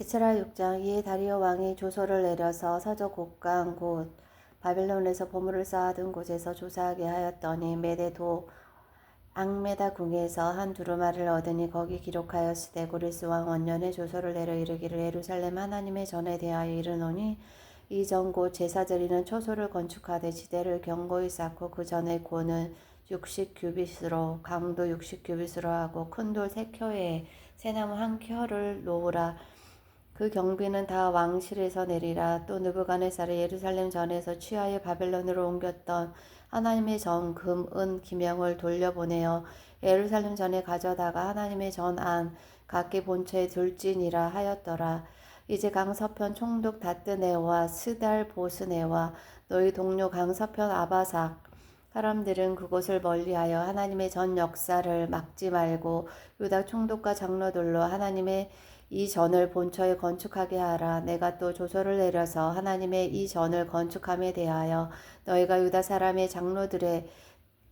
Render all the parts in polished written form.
에스라 6장. 이에 다리오 왕이 조서를 내려서 서쪽 곡강 곧 바벨론에서 보물을 쌓아둔 곳에서 조사하게 하였더니 메대도 앙메다 궁에서 한 두루마리를 얻으니 거기 기록하였으되 고레스 왕 원년에 조서를 내려 이르기를 예루살렘 하나님의 전에 대하여 이르노니 이전 곧 제사 드리는 초소를 건축하되 지대를 견고히 쌓고 그 전에 고는 60규빗으로 강도 60규빗으로 하고 큰 돌 3켜에 새나무 1켜를 놓으라. 그 경비는 다 왕실에서 내리라. 또 느부갓네살이 예루살렘 전에서 취하여 바벨론으로 옮겼던 하나님의 전 금, 은, 기명을 돌려보내어 예루살렘 전에 가져다가 하나님의 전 안 각기 본처에 둘지니라 하였더라. 이제 강서편 총독 다뜨네와 스달 보스네와 너희 동료 강서편 아바삭 사람들은 그곳을 멀리하여 하나님의 전 역사를 막지 말고 유다 총독과 장로들로 하나님의 이 전을 본처에 건축하게 하라. 내가 또 조서를 내려서 하나님의 이 전을 건축함에 대하여 너희가 유다 사람의 장로들에게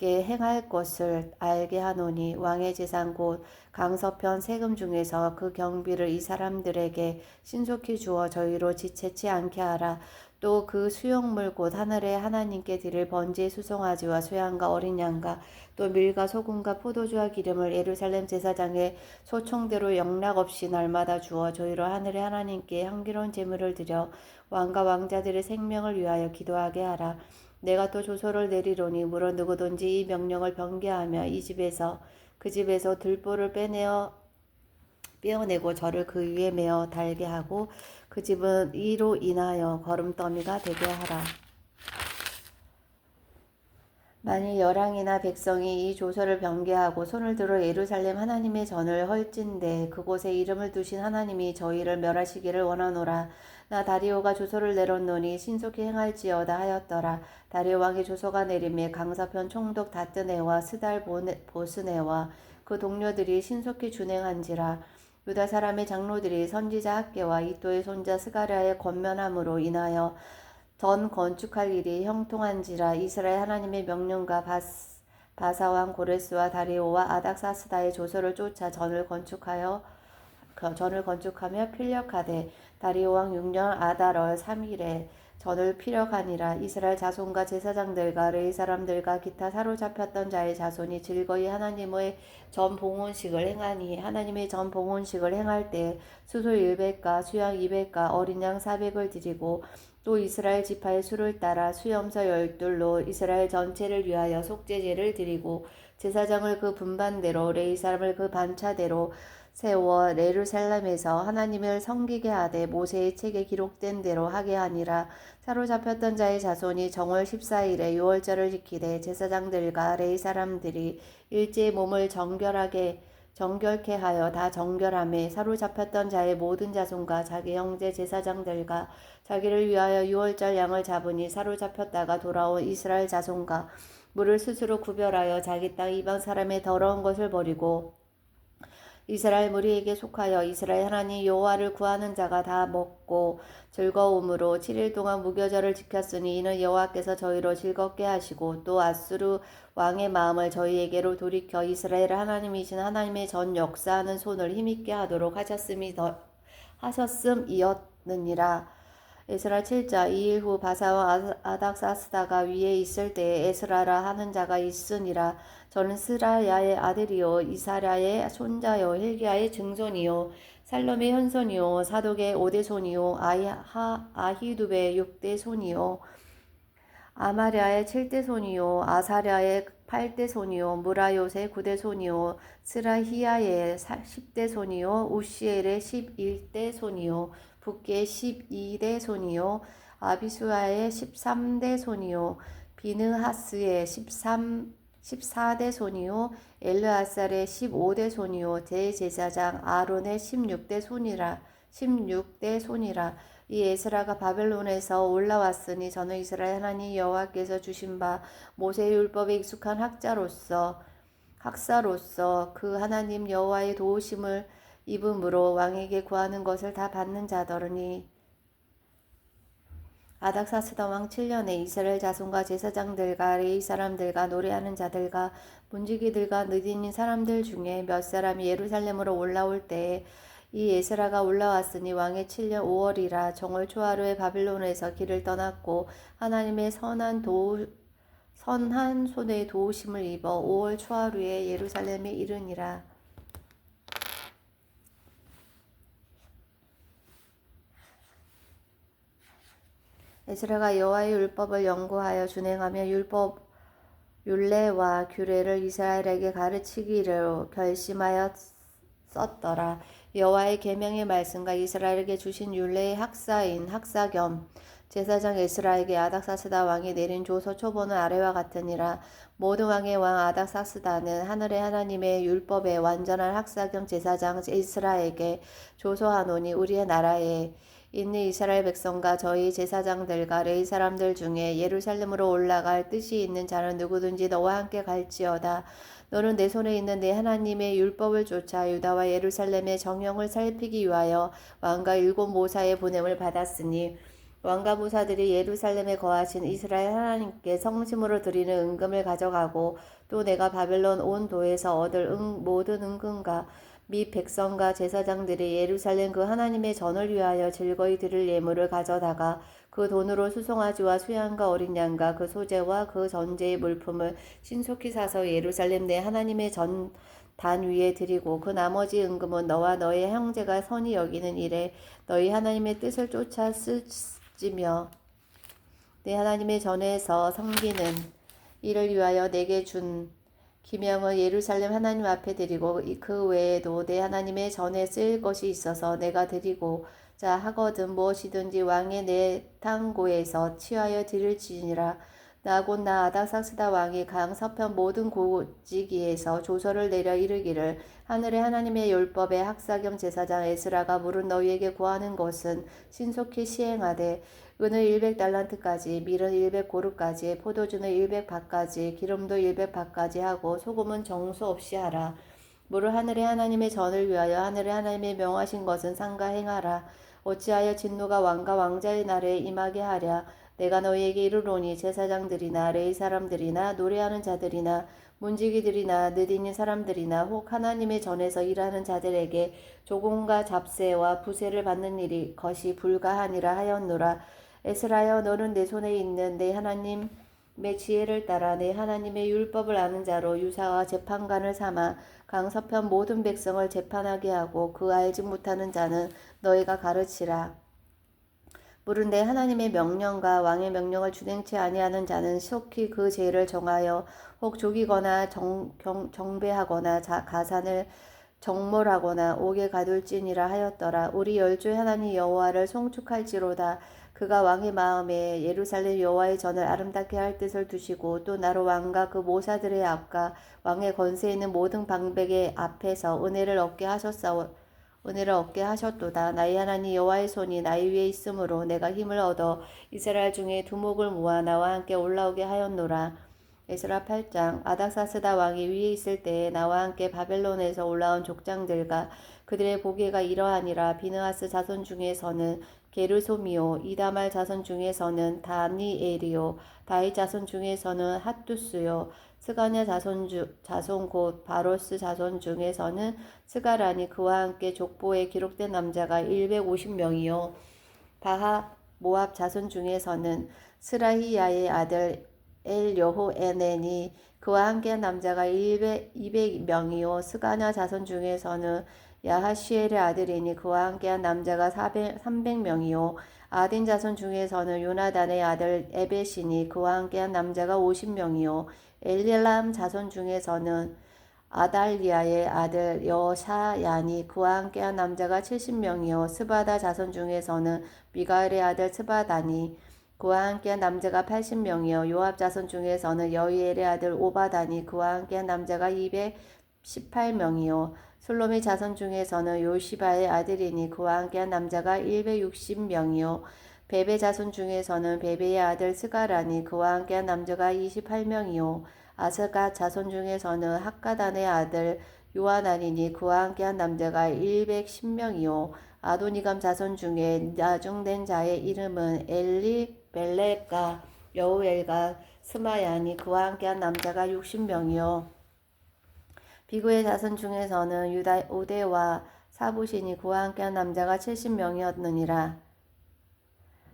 행할 것을 알게 하노니 왕의 재산 곧 강서편 세금 중에서 그 경비를 이 사람들에게 신속히 주어 저희로 지체치 않게 하라. 또 그 수용물 곧 하늘의 하나님께 드릴 번제의 수송아지와 소양과 어린 양과 또 밀과 소금과 포도주와 기름을 예루살렘 제사장의 소총대로 영락 없이 날마다 주어 저희로 하늘의 하나님께 향기로운 제물을 드려 왕과 왕자들의 생명을 위하여 기도하게 하라. 내가 또 조서를 내리로니 물어 누구든지 이 명령을 변개하며 이 집에서 그 집에서 들보를 빼어내고 저를 그 위에 메어 달게 하고 그 집은 이로 인하여 거름더미가 되게 하라. 만일 열왕이나 백성이 이 조서를 변개하고 손을 들어 예루살렘 하나님의 전을 헐진대 그곳에 이름을 두신 하나님이 저희를 멸하시기를 원하노라. 나 다리오가 조서를 내렸노니 신속히 행할지어다 하였더라. 다리오 왕의 조서가 내림에 강서편 총독 다뜨네와 스달 보스네와 그 동료들이 신속히 준행한지라. 유다 사람의 장로들이 선지자 학계와 이또의 손자 스가랴의 권면함으로 인하여 전 건축할 일이 형통한지라. 이스라엘 하나님의 명령과 바사왕 고레스와 다리오와 아닥사스다의 조서를 쫓아 전을 건축하며 필력하되 다리오 왕 6년 아달월 3일에 전을 피력하니라. 이스라엘 자손과 제사장들과 레위 사람들과 기타 사로잡혔던 자의 자손이 즐거이 하나님의 전 봉헌식을 행하니 하나님의 전 봉헌식을 행할 때 수소 100가 수양 200가 어린 양 400을 드리고 또 이스라엘 지파의 수를 따라 수염서 12로 이스라엘 전체를 위하여 속죄제를 드리고 제사장을 그 분반대로 레위 사람을 그 반차대로 세워 예루살렘에서 하나님을 섬기게 하되 모세의 책에 기록된 대로 하게 하니라. 사로잡혔던 자의 자손이 정월 14일에 유월절을 지키되 제사장들과 레위 사람들이 일제히 몸을 정결케 하여 다 정결함에 사로잡혔던 자의 모든 자손과 자기 형제 제사장들과 자기를 위하여 유월절 양을 잡으니 사로잡혔다가 돌아온 이스라엘 자손과 물을 스스로 구별하여 자기 땅 이방 사람의 더러운 것을 버리고 이스라엘 무리에게 속하여 이스라엘 하나님 여호와를 구하는 자가 다 먹고 즐거움으로 7일 동안 무교절을 지켰으니 이는 여호와께서 저희로 즐겁게 하시고 또 아수르 왕의 마음을 저희에게로 돌이켜 이스라엘 하나님이신 하나님의 전 역사하는 손을 힘있게 하도록 하셨음이었느니라. 에스라 7장. 2일 후 바사와 아닥사스다가 위에 있을 때에 에스라라 하는 자가 있으니라. 저는 스라야의 아들이요 이사랴의 손자요 힐기야의 증손이요 살롬의 현손이요 사독의 5대 손이요 아히두베의 6대 손이요 아마랴의 7대 손이요 아사랴의 8대 손이요 무라요의 9대 손이요 스라히야의 10대 손이요 우시엘의 11대 손이요 붓게의 12대 손이요 아비수아의 13대 손이요 비느하스의 14대 손이요 엘르아살의 15대 손이요 대제사장 아론의 16대 손이라. 이 에스라가 바벨론에서 올라왔으니 저는 이스라엘 하나님 여호와께서 주신 바 모세의 율법에 익숙한 학사로서 그 하나님 여호와의 도우심을 입음으로 왕에게 구하는 것을 다 받는 자더니 아닥사스다 왕 7년에 이스라엘 자손과 제사장들과 레위 사람들과 노래하는 자들과 문지기들과 느디닌 사람들 중에 몇 사람이 예루살렘으로 올라올 때에 이 에스라가 올라왔으니 왕의 7년 5월이라 정월 초하루에 바빌론에서 길을 떠났고 하나님의 선한 손에 도우심을 입어 5월 초하루에 예루살렘에 이르니라. 에스라가 여호와의 율법을 연구하여 준행하며 율례와 규례를 이스라엘에게 가르치기를 결심하여 썼더라. 여호와의 계명의 말씀과 이스라엘에게 주신 율례의 학사인 학사 겸 제사장 에스라에게 아닥사스다 왕이 내린 조서 초본은 아래와 같으니라. 모든 왕의 왕 아닥사스다는 하늘의 하나님의 율법의 완전한 학사 겸 제사장 에스라에게 조서하노니 우리의 나라에 있는 이스라엘 백성과 저희 제사장들과 레위 사람들 중에 예루살렘으로 올라갈 뜻이 있는 자는 누구든지 너와 함께 갈지어다. 너는 내 손에 있는 내 하나님의 율법을 쫓아 유다와 예루살렘의 정령을 살피기 위하여 왕과 7 모사의 보냄을 받았으니 왕과 모사들이 예루살렘에 거하신 이스라엘 하나님께 성심으로 드리는 은금을 가져가고 또 내가 바벨론 온 도에서 얻을 모든 은금과 및 백성과 제사장들이 예루살렘 그 하나님의 전을 위하여 즐거이 드릴 예물을 가져다가 그 돈으로 수송아지와 수양과 어린 양과 그 소재와 그 전제의 물품을 신속히 사서 예루살렘 내 하나님의 단 위에 드리고 그 나머지 은금은 너와 너의 형제가 선히 여기는 일에 너희 하나님의 뜻을 쫓아 쓰지며 내 하나님의 전에서 섬기는 이를 위하여 내게 준 기명을 예루살렘 하나님 앞에 드리고 그 외에도 내 하나님의 전에 쓰일 것이 있어서 내가 드리고자 하거든 무엇이든지 왕의 내 탕고에서 취하여 드릴지니라. 나 곧 나 아닥사스다 왕이 강 서편 모든 고지기에서 조서를 내려 이르기를 하늘의 하나님의 율법의 학사 겸 제사장 에스라가 물은 너희에게 구하는 것은 신속히 시행하되 은을 100달란트까지 밀은 100고루까지 포도주는 100밭까지 기름도 100밭까지 하고 소금은 정수 없이 하라. 물을 하늘의 하나님의 전을 위하여 하늘의 하나님의 명하신 것은 삼가 행하라. 어찌하여 진노가 왕과 왕자의 날에 임하게 하랴. 내가 너희에게 이르노니 제사장들이나 레위 사람들이나 노래하는 자들이나 문지기들이나 느디는 사람들이나 혹 하나님의 전에서 일하는 자들에게 조공과 잡세와 부세를 받는 일이 것이 불가하니라 하였노라. 에스라여 너는 내 손에 있는 내 하나님의 지혜를 따라 내 하나님의 율법을 아는 자로 유사와 재판관을 삼아 강서편 모든 백성을 재판하게 하고 그 알지 못하는 자는 너희가 가르치라. 물은 내 하나님의 명령과 왕의 명령을 준행치 아니하는 자는 속히 그 죄를 정하여 혹 죽이거나 정배하거나 가산을 정몰하거나 옥에 가둘지니라 하였더라. 우리 열조의 하나님 여호와를 송축할지로다. 그가 왕의 마음에 예루살렘 여호와의 전을 아름답게 할 뜻을 두시고 또 나로 왕과 그 모사들의 앞과 왕의 권세 있는 모든 방백의 앞에서 은혜를 얻게 하셨도다. 나의 하나님 여호와의 손이 나의 위에 있으므로 내가 힘을 얻어 이스라엘 중에 두목을 모아 나와 함께 올라오게 하였노라. 에스라 8장. 아닥사스다 왕이 위에 있을 때에 나와 함께 바벨론에서 올라온 족장들과 그들의 보게가 이러하니라. 비느하스 자손 중에서는 게르솜이요 이다말 자손 중에서는 다니엘이요 다윗 자손 중에서는 핫두스요 스가냐 자손 곧 바로스 자손 중에서는 스가라니 그와 함께 족보에 기록된 남자가 150명이요 바하 모압 자손 중에서는 스라히야의 아들 엘여호에넨이 그와 함께한 남자가 200명이요 스가냐 자손 중에서는 야하시엘의 아들이니 그와 함께한 남자가 300명이요 아딘 자손 중에서는 요나단의 아들 에벳이니 그와 함께한 남자가 50명이요 엘릴람 자손 중에서는 아달리아의 아들 여샤야니 그와 함께한 남자가 70명이요 스바다 자손 중에서는 미가엘의 아들 스바다니 그와 함께한 남자가 80명이요 요압 자손 중에서는 여이엘의 아들 오바다니 그와 함께한 남자가 218명이요 솔롬의 자손 중에서는 요시바의 아들이니 그와 함께한 남자가 160명이요 베베 자손 중에서는 베베의 아들 스가라니 그와 함께한 남자가 28명이요 아스갓 자손 중에서는 학가단의 아들 요하나니니 그와 함께한 남자가 110명이요 아도니감 자손 중에 나중된 자의 이름은 엘리멜렉과 여우엘과 스마야니 그와 함께한 남자가 60명이요 비구의 자손 중에서는 우대와 사부시니 그와 함께한 남자가 70명이었느니라.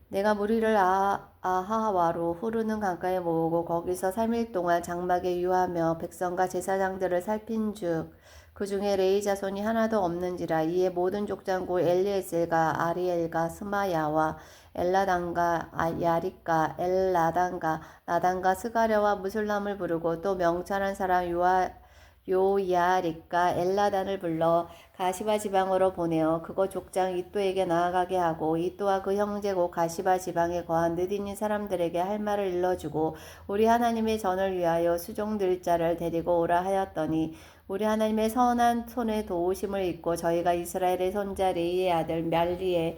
내가 무리를 아하와로 흐르는 강가에 모으고 거기서 3일 동안 장막에 유하며 백성과 제사장들을 살핀즉 그 중에 레위 자손이 하나도 없는지라. 이에 모든 족장고 엘리에셀과 아리엘과 스마야와 엘라단과 야릿과 엘라단과 나단과 스가랴와 무술람을 부르고 또 명철한 사람 요야릿과 엘라단을 불러 가시바 지방으로 보내어 그곳 족장 이또에게 나아가게 하고 이또와 그 형제 곧 가시바 지방에 거한 느디닌 사람들에게 할 말을 일러주고 우리 하나님의 전을 위하여 수종들 자를 데리고 오라 하였더니 우리 하나님의 선한 손에 도우심을 입고 저희가 이스라엘의 손자 레이의 아들 말리의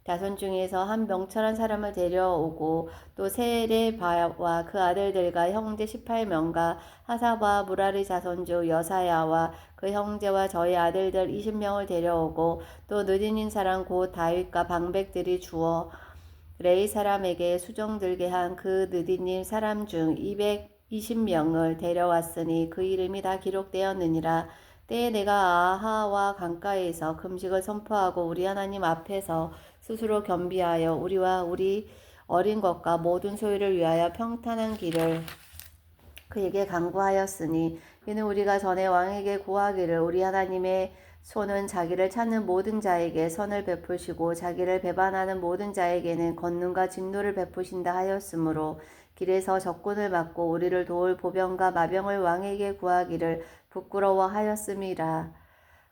자손 중에서 한 명철한 사람을 데려오고 또 세레바와 그 아들들과 형제 18명과 하사바 무라리 자손 중 여사야와 그 형제와 저희 아들들 20명을 데려오고 또 느디닌 사람 곧 다윗과 방백들이 주어 레이 사람에게 수종 들게 한 그 느디님 사람 중 220명을 데려왔으니 그 이름이 다 기록되었느니라. 때에 내가 아하와 강가에서 금식을 선포하고 우리 하나님 앞에서 스스로 겸비하여 우리와 우리 어린 것과 모든 소유를 위하여 평탄한 길을 그에게 강구하였으니 이는 우리가 전에 왕에게 구하기를 우리 하나님의 손은 자기를 찾는 모든 자에게 선을 베푸시고 자기를 배반하는 모든 자에게는 권능과 진노를 베푸신다 하였으므로 길에서 적군을 막고 우리를 도울 보병과 마병을 왕에게 구하기를 부끄러워하였음이라.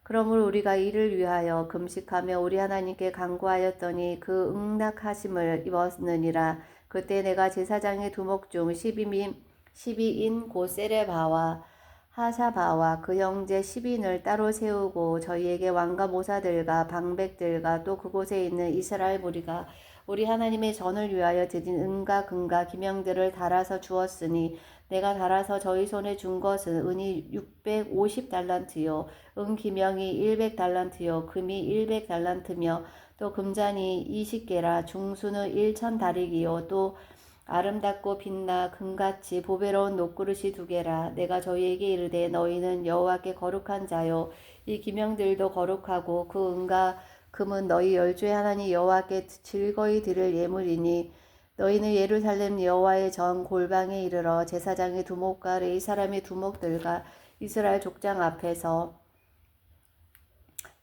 그러므로 우리가 이를 위하여 금식하며 우리 하나님께 간구하였더니 그 응낙하심을 입었느니라. 그때 내가 제사장의 두목 중 12인 곧 세레바와 하사바와 그 형제 10인을 따로 세우고 저희에게 왕과 모사들과 방백들과 또 그곳에 있는 이스라엘 무리가 우리 하나님의 전을 위하여 드린 은과 금과 기명들을 달아서 주었으니 내가 달아서 저희 손에 준 것은 은이 650달란트요 은 기명이 100달란트요 금이 100달란트며 또 금잔이 20개라 중수는 1000다리기요 또 아름답고 빛나 금같이 보배로운 녹그릇이 2개라. 내가 저희에게 이르되 너희는 여호와께 거룩한 자요 이 기명들도 거룩하고 그 은과 금은 너희 열주의 하나님 여호와께 즐거이 드릴 예물이니 너희는 예루살렘 여호와의 전 골방에 이르러 제사장의 두목과 레위 사람의 두목들과 이스라엘 족장 앞에서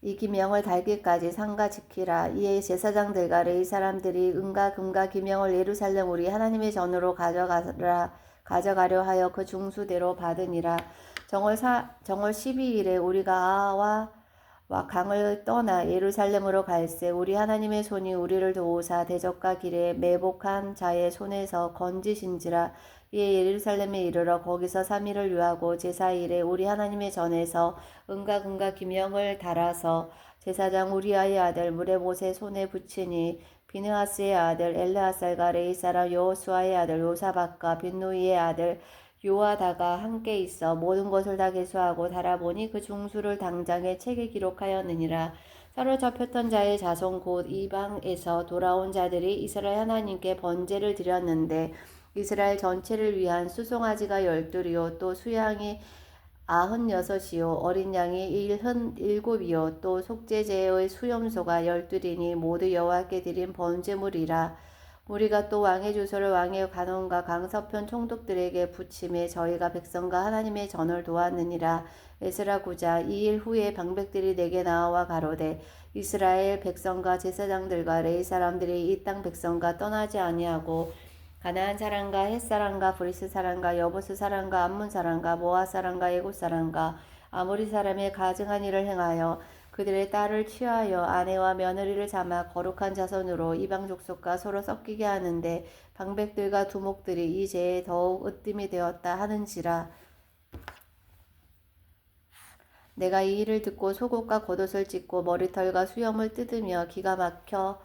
이 기명을 달기까지 삼가 지키라. 이에 제사장들과 레위 사람들이 은과 금과 기명을 예루살렘 우리 하나님의 전으로 가져가려 하여 그 중수대로 받으니라. 정월 12일에 우리가 아하와 강을 떠나 예루살렘으로 갈새 우리 하나님의 손이 우리를 도우사 대적과 길에 매복한 자의 손에서 건지신지라. 이에 예루살렘에 이르러 거기서 3일을 유하고 제사일에 우리 하나님의 전에서 은과 금과 기명을 달아서 제사장 우리아의 아들 무레못의 손에 붙이니 비느하스의 아들 엘르아살과 레위 사람 여호수아의 아들 요사박과 빈누이의 아들 요아다가 함께 있어 모든 것을 다 계수하고 달아보니 그 중수를 당장에 책에 기록하였느니라. 사로잡혔던 자의 자손 곧 이방에서 돌아온 자들이 이스라엘 하나님께 번제를 드렸는데 이스라엘 전체를 위한 수송아지가 12이요 또 수양이 96이요 어린 양이 77이요 또 속죄제의 수염소가 12이니 모두 여호와께 드린 번제물이라. 우리가 또 왕의 주소를 왕의 간원과 강서편 총독들에게 붙임에 저희가 백성과 하나님의 전을 도왔느니라. 에스라 9장 2일 후에 방백들이 내게 나와 가로되 이스라엘 백성과 제사장들과 레위 사람들이 이 땅 백성과 떠나지 아니하고 가나안 사람과 헷 사람과 브리스 사람과 여부스 사람과 암몬 사람과 모아 사람과 애굽 사람과 아모리 사람의 가증한 일을 행하여 그들의 딸을 취하여 아내와 며느리를 삼아 거룩한 자손으로 이방 족속과 서로 섞이게 하는데 방백들과 두목들이 이 죄에 더욱 으뜸이 되었다 하는지라. 내가 이 일을 듣고 속옷과 겉옷을 찢고 머리털과 수염을 뜯으며 기가 막혀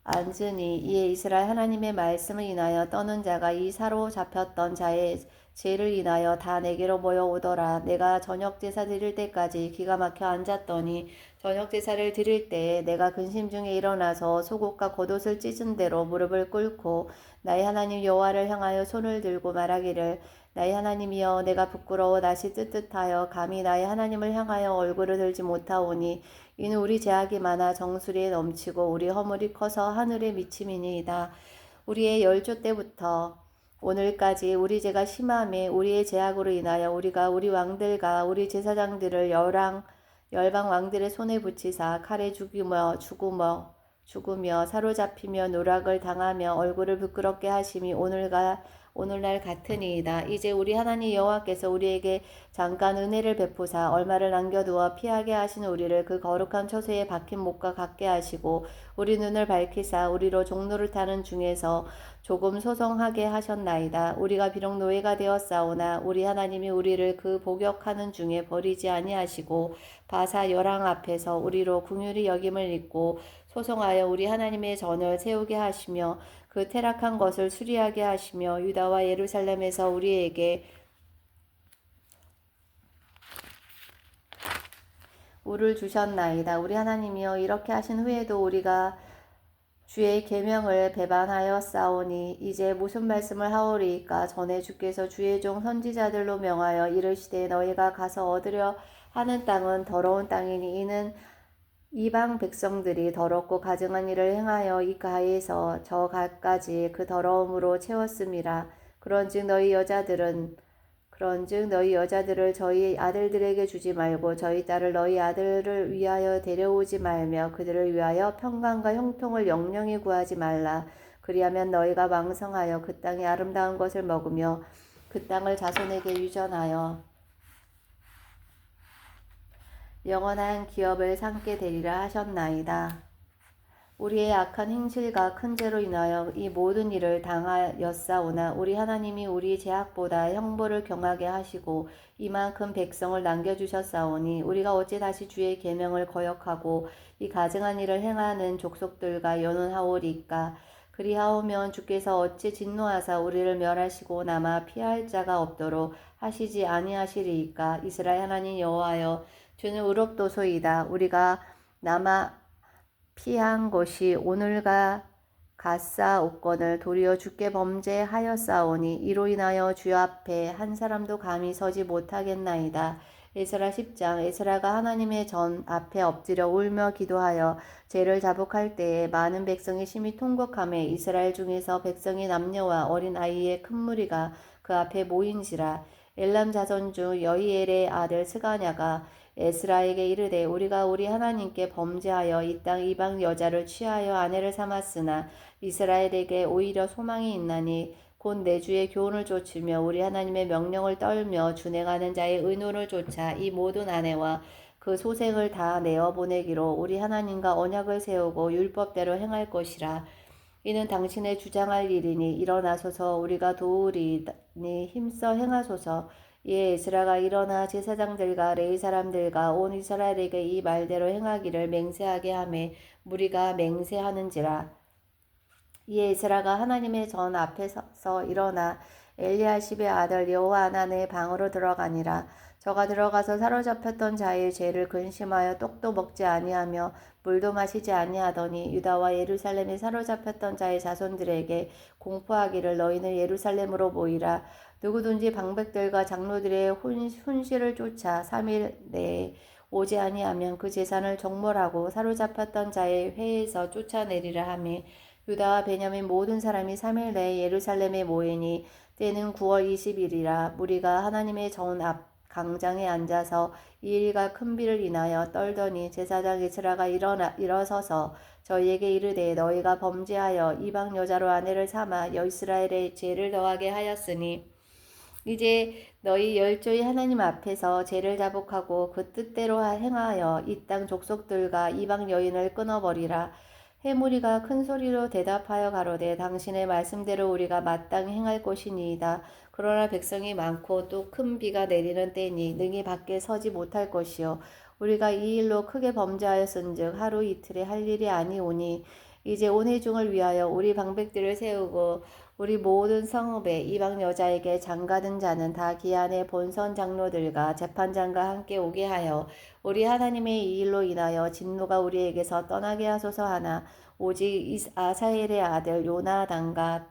앉으니 이에 이스라엘 하나님의 말씀을 인하여 떠는 자가 이 사로잡혔던 자의 죄를 인하여 다 내게로 모여오더라. 내가 저녁 제사 드릴 때까지 기가 막혀 앉았더니 저녁 제사를 드릴 때에 내가 근심 중에 일어나서 속옷과 겉옷을 찢은 대로 무릎을 꿇고 나의 하나님 여호와를 향하여 손을 들고 말하기를 나의 하나님이여 내가 부끄러워 낯이 뜨뜻하여 감히 나의 하나님을 향하여 얼굴을 들지 못하오니 이는 우리 죄악이 많아 정수리에 넘치고 우리 허물이 커서 하늘에 미침이니이다. 우리의 열조 때부터 오늘까지 우리 죄가 심함에 우리의 죄악으로 인하여 우리가 우리 왕들과 우리 제사장들을 열방 왕들의 손에 붙이사 칼에 죽으며 사로잡히며 노락을 당하며 얼굴을 부끄럽게 하심이 오늘날 같으니이다. 이제 우리 하나님 여호와께서 우리에게 잠깐 은혜를 베푸사 얼마를 남겨두어 피하게 하신 우리를 그 거룩한 처소에 박힌 못과 같게 하시고 우리 눈을 밝히사 우리로 종로를 타는 중에서 조금 소성하게 하셨나이다. 우리가 비록 노예가 되었사오나 우리 하나님이 우리를 그 복역하는 중에 버리지 아니하시고 바사 열왕 앞에서 우리로 긍휼히 여김을 입고 소송하여 우리 하나님의 전을 세우게 하시며 그 퇴락한 것을 수리하게 하시며 유다와 예루살렘에서 우리에게 우를 주셨나이다. 우리 하나님이여 이렇게 하신 후에도 우리가 주의 계명을 배반하였사오니 이제 무슨 말씀을 하오리이까. 전에 주께서 주의 종 선지자들로 명하여 이르시되 너희가 가서 얻으려 하는 땅은 더러운 땅이니 이는 이방 백성들이 더럽고 가증한 일을 행하여 이 가에서 저 가까지 그 더러움으로 채웠음이라. 그런즉 너희 여자들을 저희 아들들에게 주지 말고 저희 딸을 너희 아들을 위하여 데려오지 말며 그들을 위하여 평강과 형통을 영영히 구하지 말라. 그리하면 너희가 왕성하여 그 땅의 아름다운 것을 먹으며 그 땅을 자손에게 유전하여 영원한 기업을 삼게 되리라 하셨나이다. 우리의 악한 행실과 큰 죄로 인하여 이 모든 일을 당하였사오나 우리 하나님이 우리 죄악보다 형벌을 경하게 하시고 이만큼 백성을 남겨주셨사오니 우리가 어찌 다시 주의 계명을 거역하고 이 가증한 일을 행하는 족속들과 연혼하오리까. 그리하오면 주께서 어찌 진노하사 우리를 멸하시고 남아 피할 자가 없도록 하시지 아니하시리이까. 이스라엘 하나님 여호와여 주는 의롭도소이다. 우리가 남아 피한 것이 오늘과 같사옵거늘 도리어 주께 범죄하였사오니 이로 인하여 주 앞에 한 사람도 감히 서지 못하겠나이다. 에스라 10장. 에스라가 하나님의 전 앞에 엎드려 울며 기도하여 죄를 자복할 때에 많은 백성이 심히 통곡하며 이스라엘 중에서 백성의 남녀와 어린 아이의 큰 무리가 그 앞에 모인지라. 엘람 자손 중 여히엘의 아들 스가냐가 에스라에게 이르되 우리가 우리 하나님께 범죄하여 이 땅 이방 여자를 취하여 아내를 삼았으나 이스라엘에게 오히려 소망이 있나니 곧 내 주의 교훈을 좇으며 우리 하나님의 명령을 떨며 준행하는 자의 의논을 좇아 이 모든 아내와 그 소생을 다 내어 보내기로 우리 하나님과 언약을 세우고 율법대로 행할 것이라. 이는 당신의 주장할 일이니 일어나소서 우리가 도우리니 힘써 행하소서. 이에 에스라가 일어나 제사장들과 레위 사람들과 온 이스라엘에게 이 말대로 행하기를 맹세하게 하매 무리가 맹세하는지라. 이에 에스라가 하나님의 전 앞에 서서 일어나 엘리야십의 아들 여호하난의 방으로 들어가니라. 저가 들어가서 사로잡혔던 자의 죄를 근심하여 떡도 먹지 아니하며 물도 마시지 아니하더니 유다와 예루살렘에 사로잡혔던 자의 자손들에게 공포하기를 너희는 예루살렘으로 모이라. 누구든지 방백들과 장로들의 훈시를 쫓아 3일 내에 오지 아니하면 그 재산을 정몰하고 사로잡혔던 자의 회에서 쫓아내리라 하며 유다와 베냐민 모든 사람이 3일 내에 예루살렘에 모이니 때는 9월 20일이라. 무리가 하나님의 전 앞 강장에 앉아서 이 일과 큰 비를 인하여 떨더니 제사장 에스라가 일어서서 저희에게 이르되 너희가 범죄하여 이방 여자로 아내를 삼아 이스라엘의 죄를 더하게 하였으니 이제 너희 열조의 하나님 앞에서 죄를 자복하고 그 뜻대로 행하여 이 땅 족속들과 이방 여인을 끊어버리라. 해무리가 큰 소리로 대답하여 가로되 당신의 말씀대로 우리가 마땅히 행할 것이니이다. 그러나 백성이 많고 또 큰 비가 내리는 때니 능히 밖에 서지 못할 것이요 우리가 이 일로 크게 범죄하였은즉 하루 이틀에 할 일이 아니오니 이제 온 회중을 위하여 우리 방백들을 세우고 우리 모든 성읍에 이방 여자에게 장가든 자는 다 기한의 본선 장로들과 재판장과 함께 오게 하여 우리 하나님의 이 일로 인하여 진노가 우리에게서 떠나게 하소서 하나 오직 아사엘의 아들 요나단과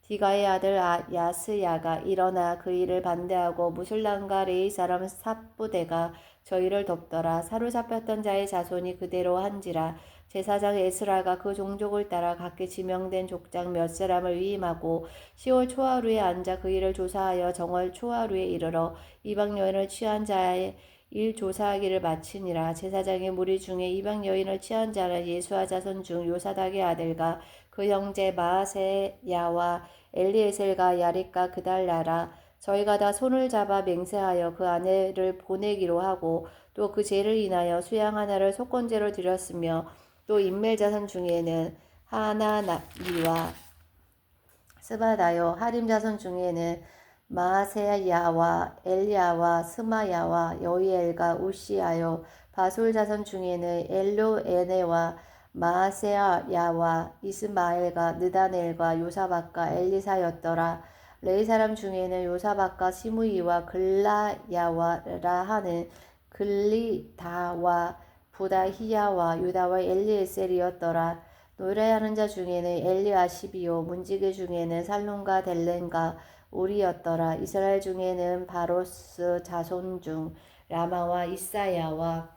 디가의 아들 야스야가 일어나 그 일을 반대하고 무술람과 레이 사람 삽부대가 저희를 돕더라. 사로잡혔던 자의 자손이 그대로 한지라. 제사장 에스라가 그 종족을 따라 각기 지명된 족장 몇 사람을 위임하고 10월 초하루에 앉아 그 일을 조사하여 정월 초하루에 이르러 이방 여인을 취한 자의 일 조사하기를 마치니라. 제사장의 무리 중에 이방 여인을 취한 자는 예수와 자손 중 요사닥의 아들과 그 형제 마아세야와 엘리에셀과 야릿과 그달라라. 저희가 다 손을 잡아 맹세하여 그 아내를 보내기로 하고 또 그 죄를 인하여 수양 하나를 속건제로 드렸으며 또 인멜 자손 중에는 하나나이와 스바다요 하림 자손 중에는 마아세야와 엘리야와 스마야와 여이엘과 우시야요 바술 자손 중에는 엘로에네와 마아세야와 이스마엘과 느다넬과 요사박과 엘리사였더라. 레이 사람 중에는 요사박과 시므이와 글라야와라 하는 글리다와 부다히야와 유다와 엘리에셀이었더라. 노래하는 자 중에는 엘리아십이요 문지기 중에는 살룸과 델렌과 우리였더라. 이스라엘 중에는 바로스 자손 중 라마와 이사야와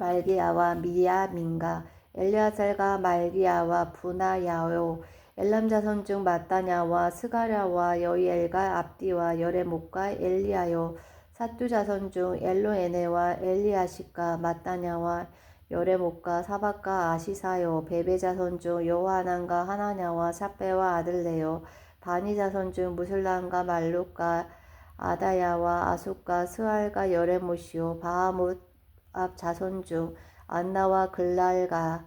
말기야와 미야민과 엘리아셀과 말기야와 부나야요 엘람 자손 중 마따냐와 스가랴와 여이엘과 압디와 여레목과 엘리야요 사뚜 자손 중 엘로에네와 엘리아십과 마따냐와 여레목과 사박과 아시사요 베베 자손 중 요하난과 하나냐와 삽베와 아들레요 바니 자손 중 무술람과 말룩과 아다야와 아숫과 스알과 여레못이요 바하못 앞 자손 중 안나와 글랄과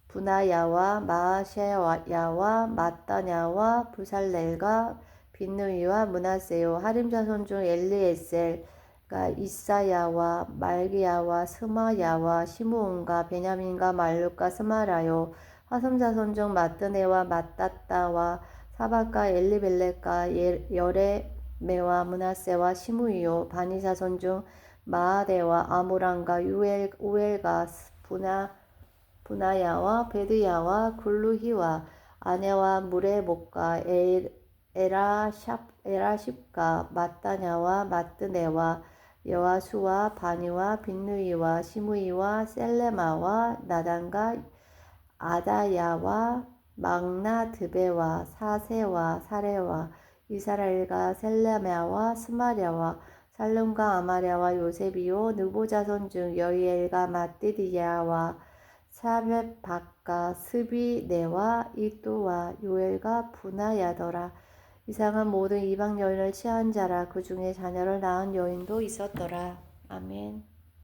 부나야와 마아셰야와 마따냐와 부살렐과 빈누이와 문하세요 하림 자손 중 엘리에셀과 이사야와 말기야와 스마야와 시므온과 베냐민과 말룩과 스마라요 화섬 자손 중 마뜨네와 마따따와 사박과 엘리벨렉과 여레메와 문하세와 시므이요 바니 자손 중 마아데와 아무람과 우엘과 부나야와 베드야와 굴루히와 아내와 무레목과 에라십과 마따냐와 마뜨네와 여아수와 바니와 빈누이와 시므이와 셀레마와 나단과 아다야와 막나드베와 사세와 사레와 이스라엘과 셀레마와 스마랴와 살룸과 아마랴와 요셉이요 느보 자손 중 여이엘과 마띠디야와 사벳박과 스비네와 이또와 요엘과 부나야더라. 이상한 모든 이방 여인을 취한 자라. 그 중에 자녀를 낳은 여인도 있었더라. 아멘.